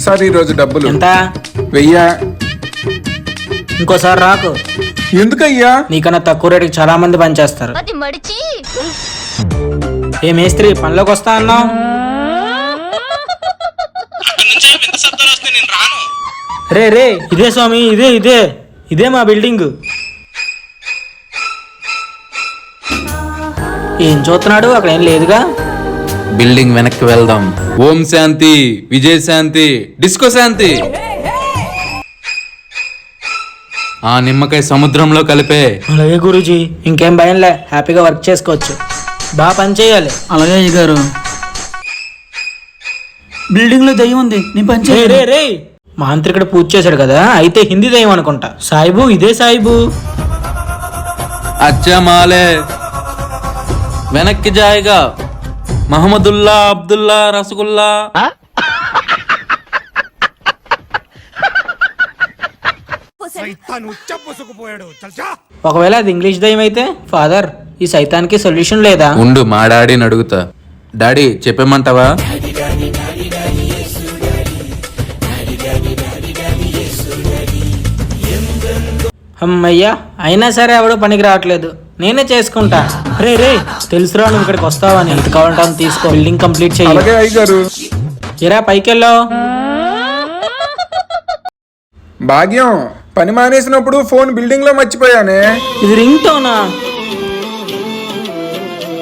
Sir ఈ రోజు డబ్బులు ఎంత? 1000. ఇంకోసారి రాకు. ఎందుకయ్యా? నీకన్నా తక్కువ రేటుకి చాలా మంది పనిచేస్తారు. అది మడిచి ఏ మేస్త్రి పనిలోకి వస్తా అన్నావు? రే రే ఇదే స్వామి, ఇదే ఇదే ఇదే మా బిల్డింగ్. ఏం చూస్తున్నాడు? అక్కడ ఏం లేదుగా. బిల్డింగ్ వెనక్కి వెళ్దాం. ఓం శాంతి, విజయ శాంతి, డిస్కో శాంతి. ఆ నిమ్మకాయ సముద్రంలో కలిపే. అలాగే గురూజీ, ఇంకేం భయంలే, హ్యాపీగా వర్క్ చేసుకోవచ్చు. బాగా పని చేయాలి. అలాగే అయ్యగారు. బిల్డింగ్ లో దయ్యం ఉంది, నేను పని రే చేయాలి. రే రే మాంత్రికుడు పూజ చేశాడు కదా, అయితే హిందీ దయ్యం అనుకుంటా. సాయిబు, ఇదే సాయిబు. అచ్చా మాలే వెనక్కి జాయిగా. మహమ్మదుల్లా, అబ్దుల్లా, రసగుల్లా. ఒకవేళ అది ఇంగ్లీష్ దయ్యం అయితే, ఫాదర్ ఈ సైతానికి సొల్యూషన్ లేదా? ఉండు, మా డాడీని అడుగుతా. డాడీ చెప్పేమంటావా? అమ్మయ్యా, అయినా సరే ఎవడో పనికి రావట్లేదు, నేనే చేసుకుంటా. రే రే తెలుసురా నువ్వు ఇక్కడికి వస్తావని. ఎంత కావాలంటే అంత తీసుకో, బిల్డింగ్ కంప్లీట్ చేయాలి. అలాగే అయ్యగారు. ఇరా పైకెళ్ళావు. భాగ్యం, పని మానేసినప్పుడు ఫోన్ బిల్డింగ్ లో మర్చిపోయానే. ఇది రింగ్ టోనా?